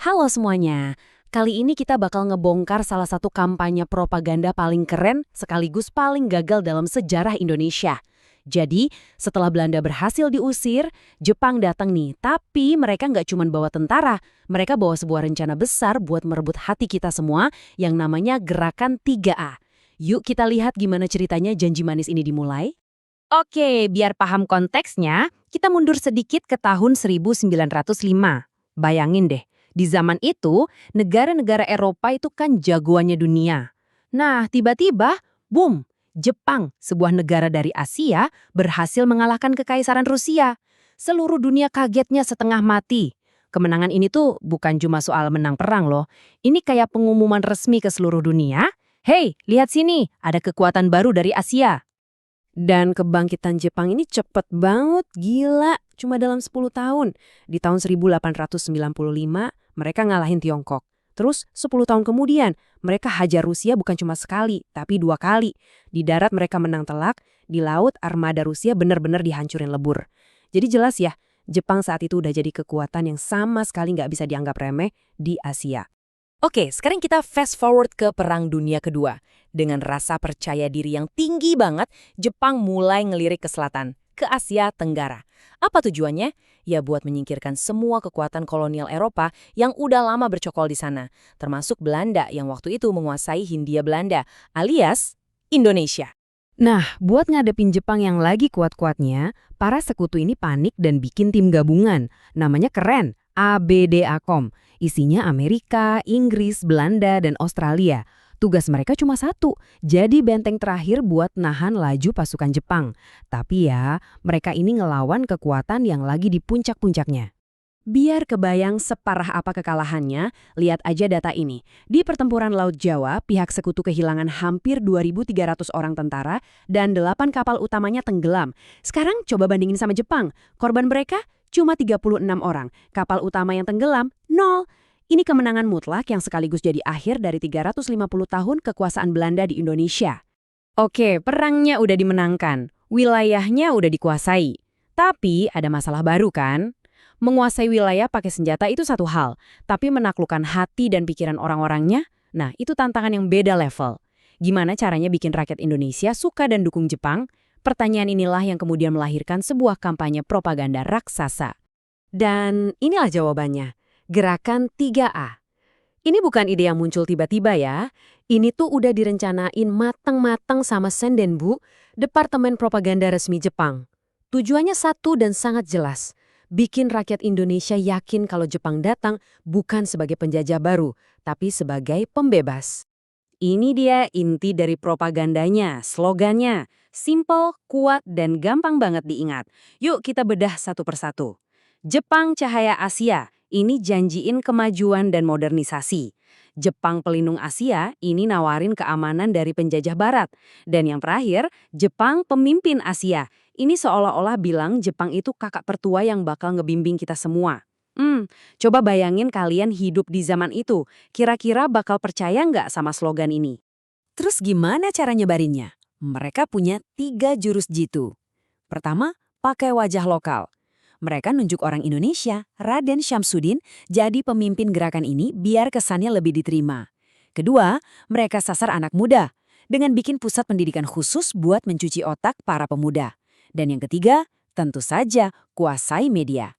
Halo semuanya, kali ini kita bakal ngebongkar salah satu kampanye propaganda paling keren sekaligus paling gagal dalam sejarah Indonesia. Jadi, setelah Belanda berhasil diusir, Jepang datang nih. Tapi mereka nggak cuma bawa tentara, mereka bawa sebuah rencana besar buat merebut hati kita semua yang namanya Gerakan 3A. Yuk kita lihat gimana ceritanya janji manis ini dimulai. Oke, biar paham konteksnya, kita mundur sedikit ke tahun 1905. Bayangin deh, di zaman itu, negara-negara Eropa itu kan jagoannya dunia. Nah, tiba-tiba, boom, Jepang, sebuah negara dari Asia, berhasil mengalahkan kekaisaran Rusia. Seluruh dunia kagetnya setengah mati. Kemenangan ini tuh bukan cuma soal menang perang loh. Ini kayak pengumuman resmi ke seluruh dunia. Hei, lihat sini, ada kekuatan baru dari Asia. Dan kebangkitan Jepang ini cepet banget, gila. Cuma dalam 10 tahun. Di tahun 1895, mereka ngalahin Tiongkok. Terus 10 tahun kemudian, mereka hajar Rusia bukan cuma sekali, tapi 2 kali. Di darat mereka menang telak, di laut armada Rusia benar-benar dihancurin lebur. Jadi jelas ya, Jepang saat itu udah jadi kekuatan yang sama sekali nggak bisa dianggap remeh di Asia. Oke, sekarang kita fast forward ke Perang Dunia Kedua. Dengan rasa percaya diri yang tinggi banget, Jepang mulai ngelirik ke selatan, ke Asia Tenggara. Apa tujuannya? Ya buat menyingkirkan semua kekuatan kolonial Eropa yang udah lama bercokol di sana, termasuk Belanda yang waktu itu menguasai Hindia Belanda, alias Indonesia. Nah, buat ngadepin Jepang yang lagi kuat-kuatnya, para sekutu ini panik dan bikin tim gabungan. Namanya keren, ABDACOM. Isinya Amerika, Inggris, Belanda, dan Australia. Tugas mereka cuma satu, jadi benteng terakhir buat nahan laju pasukan Jepang. Tapi ya, mereka ini ngelawan kekuatan yang lagi di puncak-puncaknya. Biar kebayang separah apa kekalahannya, lihat aja data ini. Di pertempuran Laut Jawa, pihak sekutu kehilangan hampir 2.300 orang tentara dan 8 kapal utamanya tenggelam. Sekarang coba bandingin sama Jepang. Korban mereka cuma 36 orang. Kapal utama yang tenggelam, 0. Ini kemenangan mutlak yang sekaligus jadi akhir dari 350 tahun kekuasaan Belanda di Indonesia. Oke, perangnya udah dimenangkan. Wilayahnya udah dikuasai. Tapi ada masalah baru kan? Menguasai wilayah pakai senjata itu satu hal, tapi menaklukkan hati dan pikiran orang-orangnya, nah itu tantangan yang beda level. Gimana caranya bikin rakyat Indonesia suka dan dukung Jepang? Pertanyaan inilah yang kemudian melahirkan sebuah kampanye propaganda raksasa. Dan inilah jawabannya, Gerakan 3A. Ini bukan ide yang muncul tiba-tiba ya, ini tuh udah direncanain matang-matang sama Sendenbu, Departemen Propaganda Resmi Jepang. Tujuannya satu dan sangat jelas. Bikin rakyat Indonesia yakin kalau Jepang datang bukan sebagai penjajah baru, tapi sebagai pembebas. Ini dia inti dari propagandanya, slogannya. Simple, kuat, dan gampang banget diingat. Yuk kita bedah satu persatu. Jepang Cahaya Asia, ini janjiin kemajuan dan modernisasi. Jepang Pelindung Asia, ini nawarin keamanan dari penjajah barat. Dan yang terakhir, Jepang Pemimpin Asia. Ini seolah-olah bilang Jepang itu kakak pertua yang bakal ngebimbing kita semua. Coba bayangin kalian hidup di zaman itu. Kira-kira bakal percaya nggak sama slogan ini? Terus gimana cara nyebarinnya? Mereka punya 3 jurus jitu. Pertama, pakai wajah lokal. Mereka nunjuk orang Indonesia, Raden Syamsuddin, jadi pemimpin gerakan ini biar kesannya lebih diterima. Kedua, mereka sasar anak muda dengan bikin pusat pendidikan khusus buat mencuci otak para pemuda. Dan yang ketiga, tentu saja kuasai media.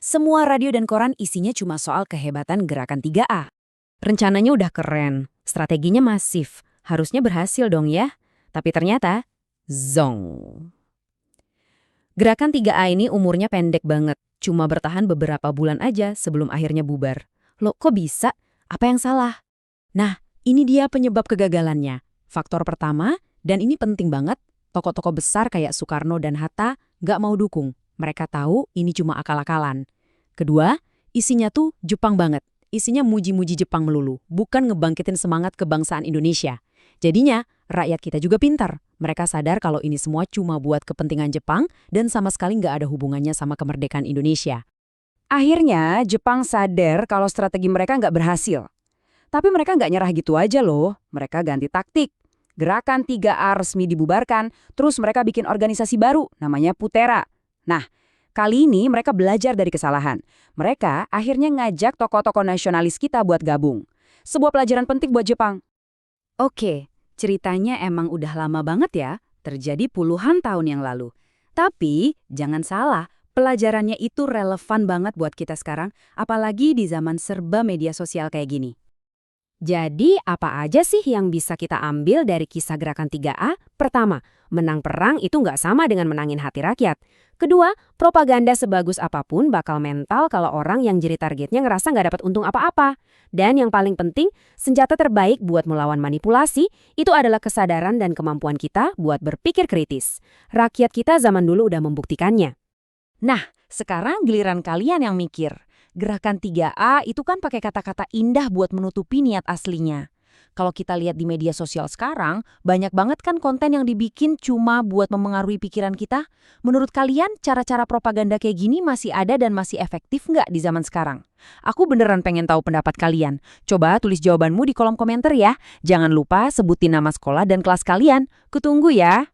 Semua radio dan koran isinya cuma soal kehebatan Gerakan 3A. Rencananya udah keren, strateginya masif, harusnya berhasil dong ya. Tapi ternyata, zong. Gerakan 3A ini umurnya pendek banget, cuma bertahan beberapa bulan aja sebelum akhirnya bubar. Loh kok bisa? Apa yang salah? Nah, ini dia penyebab kegagalannya. Faktor pertama, dan ini penting banget, tokoh-tokoh besar kayak Soekarno dan Hatta nggak mau dukung. Mereka tahu ini cuma akal-akalan. Kedua, isinya tuh Jepang banget. Isinya muji-muji Jepang melulu, bukan ngebangkitin semangat kebangsaan Indonesia. Jadinya, rakyat kita juga pintar. Mereka sadar kalau ini semua cuma buat kepentingan Jepang dan sama sekali nggak ada hubungannya sama kemerdekaan Indonesia. Akhirnya, Jepang sadar kalau strategi mereka nggak berhasil. Tapi mereka nggak nyerah gitu aja loh. Mereka ganti taktik. Gerakan 3A resmi dibubarkan, terus mereka bikin organisasi baru, namanya Putera. Nah, Kali ini mereka belajar dari kesalahan. Mereka akhirnya ngajak tokoh-tokoh nasionalis kita buat gabung. Sebuah pelajaran penting buat Jepang. Oke, ceritanya emang udah lama banget ya, terjadi puluhan tahun yang lalu. Tapi, jangan salah, pelajarannya itu relevan banget buat kita sekarang, apalagi di zaman serba media sosial kayak gini. Jadi, apa aja sih yang bisa kita ambil dari kisah Gerakan 3A? Pertama, menang perang itu nggak sama dengan menangin hati rakyat. Kedua, propaganda sebagus apapun bakal mental kalau orang yang jadi targetnya ngerasa nggak dapat untung apa-apa. Dan yang paling penting, senjata terbaik buat melawan manipulasi itu adalah kesadaran dan kemampuan kita buat berpikir kritis. Rakyat kita zaman dulu udah membuktikannya. Nah, sekarang giliran kalian yang mikir. Gerakan 3A itu kan pakai kata-kata indah buat menutupi niat aslinya. Kalau kita lihat di media sosial sekarang, banyak banget kan konten yang dibikin cuma buat memengaruhi pikiran kita. Menurut kalian, cara-cara propaganda kayak gini masih ada dan masih efektif nggak di zaman sekarang? Aku beneran pengen tahu pendapat kalian. Coba tulis jawabanmu di kolom komentar ya. Jangan lupa sebutin nama sekolah dan kelas kalian. Kutunggu ya.